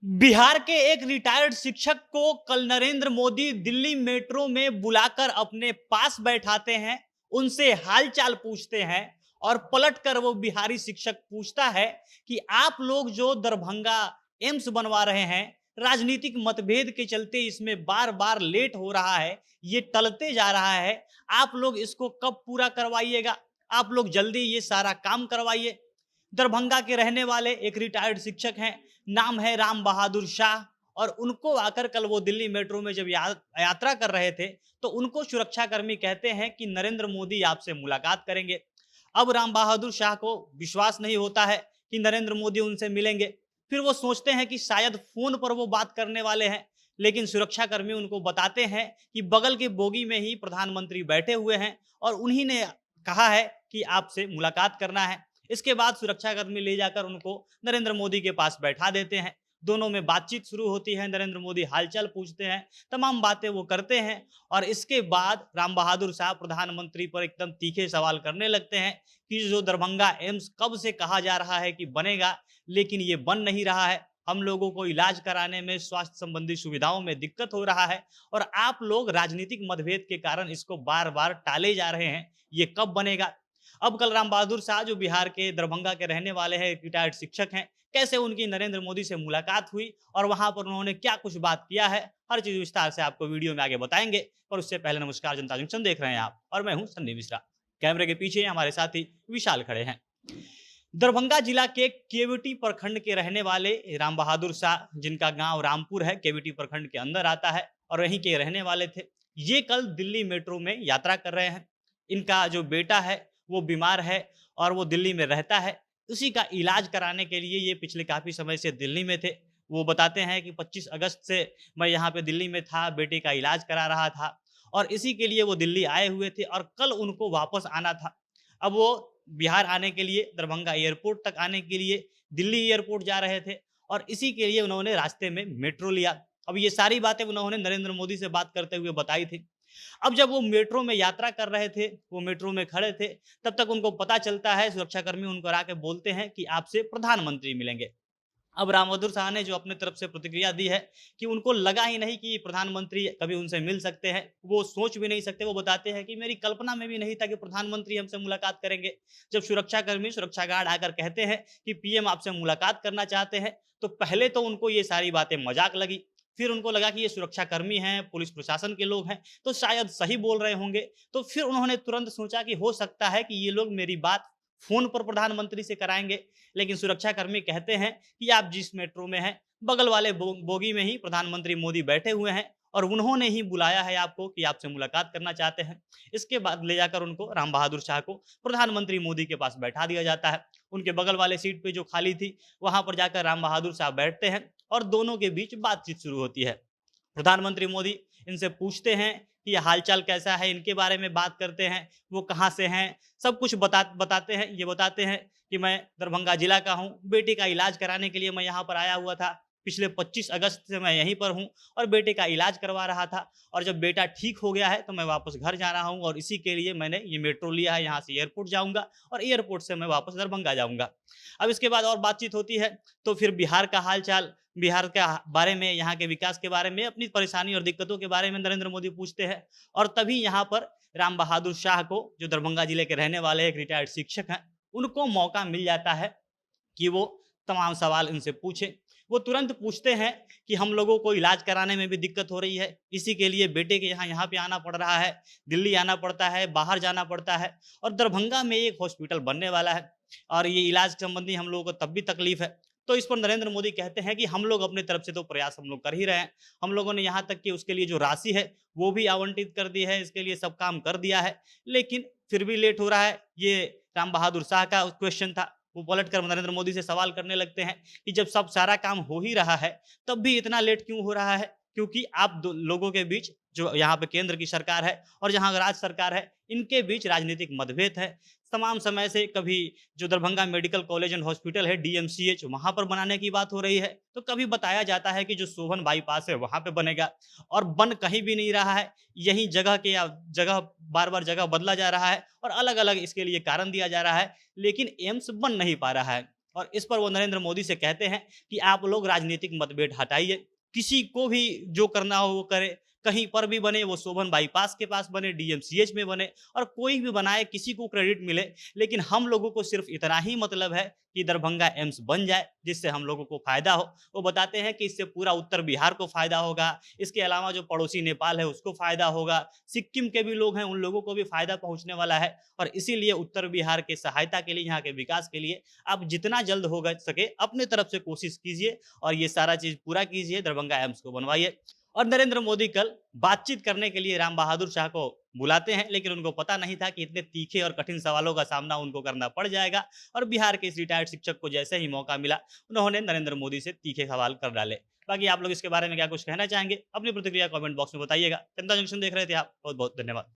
बिहार के एक रिटायर्ड शिक्षक को कल नरेंद्र मोदी दिल्ली मेट्रो में बुलाकर अपने पास बैठाते हैं, उनसे हालचाल पूछते हैं और पलटकर वो बिहारी शिक्षक पूछता है कि आप लोग जो दरभंगा एम्स बनवा रहे हैं, राजनीतिक मतभेद के चलते इसमें बार-बार लेट हो रहा है, ये टलते जा रहा है, आप लोग इसको कब पूरा करवाइएगा? आप लोग जल्दी ये सारा काम करवाइए। दरभंगा के रहने वाले एक रिटायर्ड शिक्षक हैं, नाम है राम बहादुर शाह। और उनको आकर कल वो दिल्ली मेट्रो में जब यात्रा कर रहे थे, तो उनको सुरक्षाकर्मी कहते हैं कि नरेंद्र मोदी आपसे मुलाकात करेंगे। अब राम बहादुर शाह को विश्वास नहीं होता है कि नरेंद्र मोदी उनसे मिलेंगे। फिर वो सोचते हैं कि शायद फोन पर वो बात करने वाले हैं, लेकिन सुरक्षाकर्मी उनको बताते हैं कि बगल के बोगी में ही प्रधानमंत्री बैठे हुए हैं और उन्हीं ने कहा है कि आपसे मुलाकात करना है। इसके बाद सुरक्षाकर्मी ले जाकर उनको नरेंद्र मोदी के पास बैठा देते हैं। दोनों में बातचीत शुरू होती है, नरेंद्र मोदी हालचाल पूछते हैं, तमाम बातें वो करते हैं और इसके बाद राम बहादुर शाह प्रधानमंत्री पर एकदम तीखे सवाल करने लगते हैं कि जो दरभंगा एम्स कब से कहा जा रहा है कि बनेगा, लेकिन ये बन नहीं रहा है। हम लोगों को इलाज कराने में, स्वास्थ्य संबंधी सुविधाओं में दिक्कत हो रहा है और आप लोग राजनीतिक मतभेद के कारण इसको बार-बार टाले जा रहे हैं। ये कब बनेगा? अब कल राम बहादुर शाह जो बिहार के दरभंगा के रहने वाले हैं, रिटायर्ड शिक्षक हैं, कैसे उनकी नरेंद्र मोदी से मुलाकात हुई और वहां पर उन्होंने क्या कुछ बात किया है, हर चीज विस्तार से आपको वीडियो में आगे बताएंगे। पर उससे पहले नमस्कार, जनता जंक्शन देख रहे हैं आप और मैं हूं सन्नी मिश्रा। कैमरे के पीछे हमारे साथी विशाल खड़े हैं। दरभंगा जिला के केवटी प्रखंड के रहने वाले राम बहादुर शाह, जिनका गांव रामपुर है, केवटी प्रखंड के अंदर आता है और वहीं के रहने वाले थे। ये कल दिल्ली मेट्रो में यात्रा कर रहे हैं। इनका जो बेटा है वो बीमार है और वो दिल्ली में रहता है। उसी का इलाज कराने के लिए ये पिछले काफ़ी समय से दिल्ली में थे। वो बताते हैं कि 25 अगस्त से मैं यहाँ पे दिल्ली में था, बेटे का इलाज करा रहा था और इसी के लिए वो दिल्ली आए हुए थे और कल उनको वापस आना था। अब वो बिहार आने के लिए, दरभंगा एयरपोर्ट तक आने के लिए दिल्ली एयरपोर्ट जा रहे थे और इसी के लिए उन्होंने रास्ते में मेट्रो लिया। अब ये सारी बातें उन्होंने नरेंद्र मोदी से बात करते हुए बताई थी। अब जब वो मेट्रो में यात्रा कर रहे थे, वो मेट्रो में खड़े थे, तब तक उनको पता चलता है, सुरक्षाकर्मी उनको आके बोलते हैं कि आपसे प्रधानमंत्री मिलेंगे। अब राम बहादुर शाह ने जो अपने तरफ से प्रतिक्रिया दी है कि उनको लगा ही नहीं कि प्रधानमंत्री कभी उनसे मिल सकते हैं, वो सोच भी नहीं सकते। वो बताते हैं कि मेरी कल्पना में भी नहीं था कि प्रधानमंत्री हमसे मुलाकात करेंगे। जब सुरक्षाकर्मी, सुरक्षा गार्ड आकर कहते हैं कि पीएम आपसे मुलाकात करना चाहते हैं, तो पहले तो उनको ये सारी बातें मजाक लगी। फिर उनको लगा कि ये सुरक्षाकर्मी हैं, पुलिस प्रशासन के लोग हैं, तो शायद सही बोल रहे होंगे। तो फिर उन्होंने तुरंत सोचा कि हो सकता है कि ये लोग मेरी बात फोन पर प्रधानमंत्री से कराएंगे। लेकिन सुरक्षाकर्मी कहते हैं कि आप जिस मेट्रो में हैं, बगल वाले बोगी में ही प्रधानमंत्री मोदी बैठे हुए हैं और उन्होंने ही बुलाया है आपको कि आपसे मुलाकात करना चाहते हैं। इसके बाद ले जाकर उनको, राम बहादुर शाह को, प्रधानमंत्री मोदी के पास बैठा दिया जाता है। उनके बगल वाले सीट पे जो खाली थी, वहां पर जाकर राम बहादुर शाह बैठते हैं और दोनों के बीच बातचीत शुरू होती है। प्रधानमंत्री मोदी इनसे पूछते हैं कि हालचाल कैसा है, इनके बारे में बात करते हैं, वो कहाँ से हैं, सब कुछ बताते हैं। ये बताते हैं कि मैं दरभंगा जिला का हूँ, बेटे का इलाज कराने के लिए मैं यहाँ पर आया हुआ था। पिछले 25 अगस्त से मैं यहीं पर हूँ और बेटे का इलाज करवा रहा था और जब बेटा ठीक हो गया है तो मैं वापस घर जा रहा हूँ और इसी के लिए मैंने ये मेट्रो लिया है। यहाँ से एयरपोर्ट जाऊँगा और एयरपोर्ट से मैं वापस दरभंगा जाऊँगा। अब इसके बाद और बातचीत होती है, तो फिर बिहार का हाल-चाल, बिहार के बारे में, यहाँ के विकास के बारे में, अपनी परेशानी और दिक्कतों के बारे में नरेंद्र मोदी पूछते हैं। और तभी यहाँ पर राम बहादुर शाह को, जो दरभंगा जिले के रहने वाले एक रिटायर्ड शिक्षक हैं, उनको मौका मिल जाता है कि वो तमाम सवाल इनसे पूछें। वो तुरंत पूछते हैं कि हम लोगों को इलाज कराने में भी दिक्कत हो रही है, इसी के लिए बेटे के यहाँ पे आना पड़ रहा है, दिल्ली आना पड़ता है, बाहर जाना पड़ता है और दरभंगा में एक हॉस्पिटल बनने वाला है और ये इलाज संबंधी हम लोगों को तब भी तकलीफ है। तो इस पर नरेंद्र मोदी कहते हैं कि हम लोग अपनी तरफ से तो प्रयास हम लोग कर ही रहे हैं। हम लोगों ने यहाँ तक कि उसके लिए जो राशि है वो भी आवंटित कर दी है, इसके लिए सब काम कर दिया है, लेकिन फिर भी लेट हो रहा है। ये राम बहादुर शाह का क्वेश्चन था। वो पलट कर नरेंद्र मोदी से सवाल करने लगते हैं कि जब सब सारा काम हो ही रहा है, तब भी इतना लेट क्यों हो रहा है? क्योंकि आप लोगों के बीच, जो यहाँ पे केंद्र की सरकार है और जहाँ राज्य सरकार है, इनके बीच राजनीतिक मतभेद है। तमाम समय से कभी जो Darbhanga medical college and hospital है, डीएमसीएच, वहाँ पर बनाने की बात हो रही है, तो कभी बताया जाता है कि जो शोभन बाईपास है वहाँ पे बनेगा और बन कहीं भी नहीं रहा है। यही जगह के या जगह, बार बार जगह बदला जा रहा है और अलग अलग इसके लिए कारण दिया जा रहा है, लेकिन एम्स बन नहीं पा रहा है। और इस पर वो नरेंद्र मोदी से कहते हैं कि आप लोग राजनीतिक मतभेद हटाइए, किसी को भी जो करना हो वो करे, कहीं पर भी बने, वो शोभन बाईपास के पास बने, डीएमसीएच में बने और कोई भी बनाए, किसी को क्रेडिट मिले, लेकिन हम लोगों को सिर्फ इतना ही मतलब है कि दरभंगा एम्स बन जाए जिससे हम लोगों को फायदा हो। वो बताते हैं कि इससे पूरा उत्तर बिहार को फायदा होगा, इसके अलावा जो पड़ोसी नेपाल है उसको फायदा होगा, सिक्किम के भी लोग हैं उन लोगों को भी फायदा पहुंचने वाला है और इसीलिए उत्तर बिहार के सहायता के लिए, यहाँ के विकास के लिए आप जितना जल्द हो सके अपने तरफ से कोशिश कीजिए और ये सारा चीज पूरा कीजिए, दरभंगा एम्स को बनवाइए। और नरेंद्र मोदी कल बातचीत करने के लिए राम बहादुर शाह को बुलाते हैं, लेकिन उनको पता नहीं था कि इतने तीखे और कठिन सवालों का सामना उनको करना पड़ जाएगा और बिहार के इस रिटायर्ड शिक्षक को जैसे ही मौका मिला उन्होंने नरेंद्र मोदी से तीखे सवाल कर डाले। बाकी आप लोग इसके बारे में क्या कुछ कहना चाहेंगे? अपनी प्रतिक्रिया कमेंट बॉक्स में बताइएगा। जनता जंक्शन देख रहे थे आप, बहुत बहुत धन्यवाद।